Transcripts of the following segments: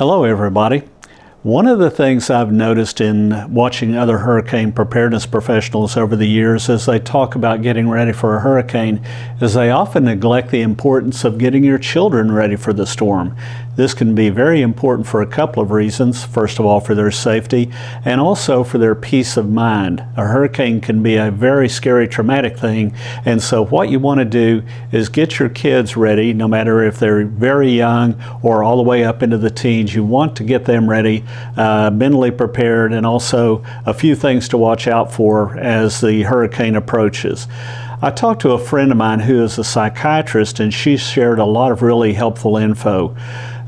Hello everybody. One of the things I've noticed in watching other hurricane preparedness professionals over the years as they talk about getting ready for a hurricane is they often neglect the importance of getting your children ready for the storm. This can be very important for a couple of reasons. First of all, for their safety and also for their peace of mind. A hurricane can be a very scary, traumatic thing, and so what you want to do is get your kids ready, no matter if they're very young or all the way up into the teens. You want to get them ready, mentally prepared, and also a few things to watch out for as the hurricane approaches. I talked to a friend of mine who is a psychiatrist, and she shared a lot of really helpful info.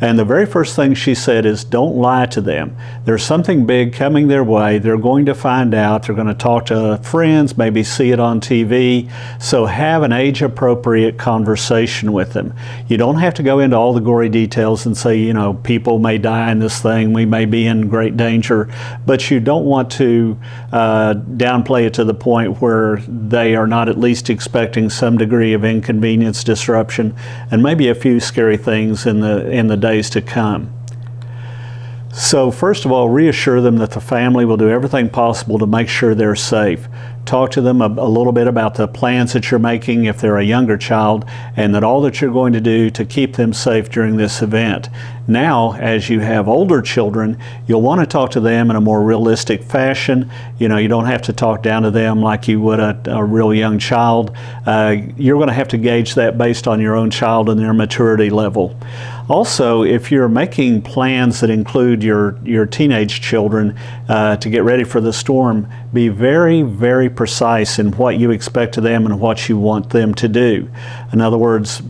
And the very first thing she said is, don't lie to them. There's something big coming their way. They're going to find out. They're going to talk to friends, maybe see it on TV. So have an age-appropriate conversation with them. You don't have to go into all the gory details and say, you know, people may die in this thing. We may be in great danger. But you don't want to downplay it to the point where they are not at least expecting some degree of inconvenience, disruption, and maybe a few scary things in the days to come. So first of all, reassure them that the family will do everything possible to make sure they're safe. Talk to them a little bit about the plans that you're making if they're a younger child, and that all that you're going to do to keep them safe during this event. Now, as you have older children, you'll want to talk to them in a more realistic fashion. You know, you don't have to talk down to them like you would a real young child. You're going to have to gauge that based on your own child and their maturity level. Also, if you're making plans that include your teenage children to get ready for the storm, be very, very precise in what you expect of them and what you want them to do. In other words,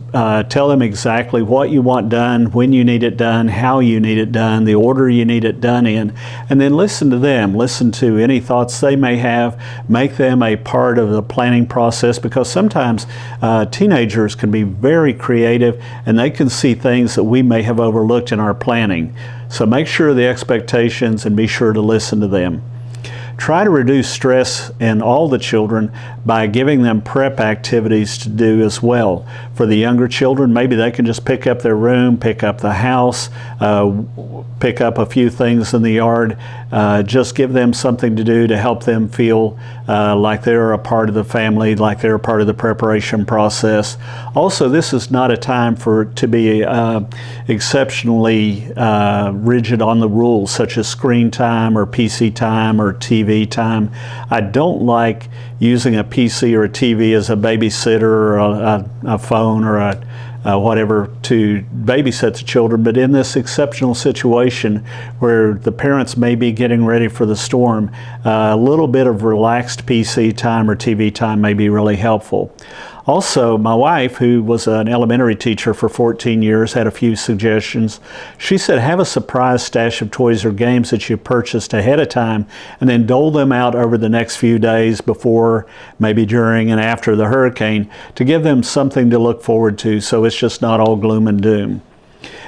tell them exactly what you want done, when you need it done, how you need it done, the order you need it done in, and then listen to them. Listen to any thoughts they may have. Make them a part of the planning process, because sometimes teenagers can be very creative and they can see things that we may have overlooked in our planning. So make sure of the expectations and be sure to listen to them. Try to reduce stress in all the children by giving them prep activities to do as well. For the younger children, maybe they can just pick up their room, pick up the house, pick up a few things in the yard. Just give them something to do to help them feel like they're a part of the family, like they're a part of the preparation process. Also, this is not a time to be exceptionally rigid on the rules, such as screen time or PC time or TV time. I don't like using a PC or a TV as a babysitter or a phone or whatever to babysit the children, but in this exceptional situation where the parents may be getting ready for the storm, a little bit of relaxed PC time or TV time may be really helpful. Also, my wife, who was an elementary teacher for 14 years, had a few suggestions. She said, have a surprise stash of toys or games that you purchased ahead of time, and then dole them out over the next few days before, maybe during and after the hurricane, to give them something to look forward to, so it's just not all gloom and doom.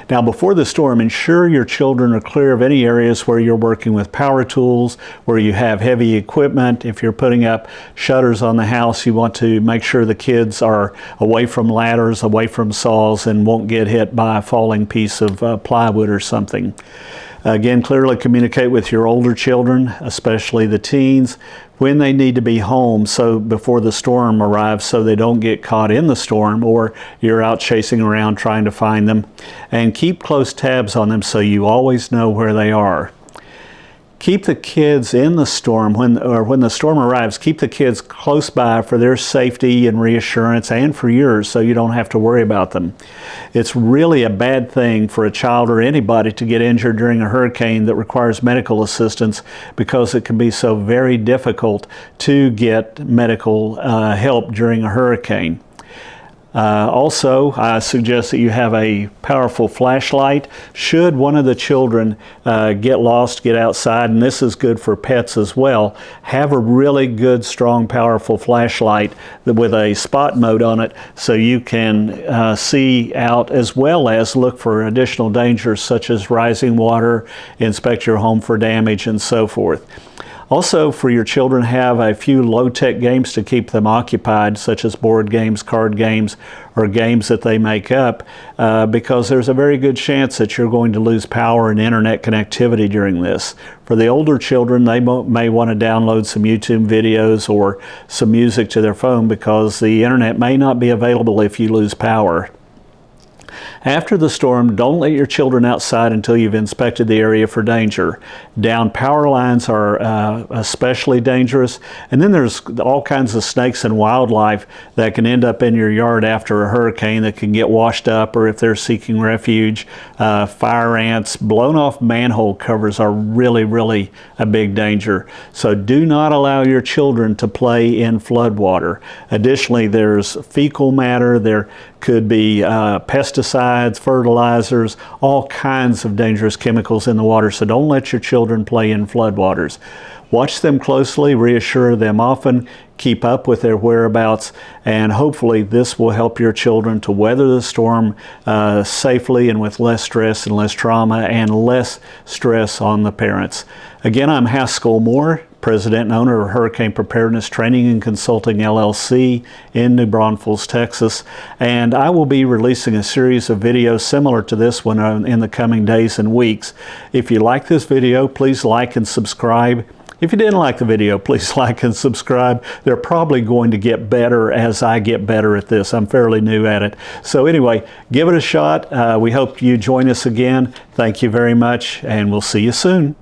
Now, before the storm, ensure your children are clear of any areas where you're working with power tools, where you have heavy equipment. If you're putting up shutters on the house, you want to make sure the kids are away from ladders, away from saws, and won't get hit by a falling piece of plywood or something. Again, clearly communicate with your older children, especially the teens, when they need to be home before the storm arrives, so they don't get caught in the storm or you're out chasing around trying to find them. And keep close tabs on them so you always know where they are. Keep the kids in the storm, when the storm arrives, keep the kids close by for their safety and reassurance, and for yours, so you don't have to worry about them. It's really a bad thing for a child or anybody to get injured during a hurricane that requires medical assistance, because it can be so very difficult to get medical help during a hurricane. Also, I suggest that you have a powerful flashlight. Should one of the children get lost, get outside, and this is good for pets as well, have a really good, strong, powerful flashlight with a spot mode on it, so you can see out as well as look for additional dangers such as rising water, inspect your home for damage, and so forth. Also, for your children, have a few low-tech games to keep them occupied, such as board games, card games, or games that they make up, because there's a very good chance that you're going to lose power and internet connectivity during this. For the older children, they may want to download some YouTube videos or some music to their phone because the internet may not be available if you lose power. After the storm, don't let your children outside until you've inspected the area for danger. Downed power lines are especially dangerous. And then there's all kinds of snakes and wildlife that can end up in your yard after a hurricane that can get washed up, or if they're seeking refuge. Fire ants, blown off manhole covers are really a big danger. So do not allow your children to play in floodwater. Additionally, there's fecal matter. There could be pesticides, fertilizers, all kinds of dangerous chemicals in the water, so don't let your children play in floodwaters. Watch them closely, reassure them often, keep up with their whereabouts, and hopefully this will help your children to weather the storm safely and with less stress and less trauma and less stress on the parents. Again, I'm Haskell Moore, President and owner of Hurricane Preparedness Training and Consulting LLC in New Braunfels, Texas. And I will be releasing a series of videos similar to this one in the coming days and weeks. If you like this video, please like and subscribe. If you didn't like the video, please like and subscribe. They're probably going to get better as I get better at this. I'm fairly new at it. So anyway, give it a shot. We hope you join us again. Thank you very much, and we'll see you soon.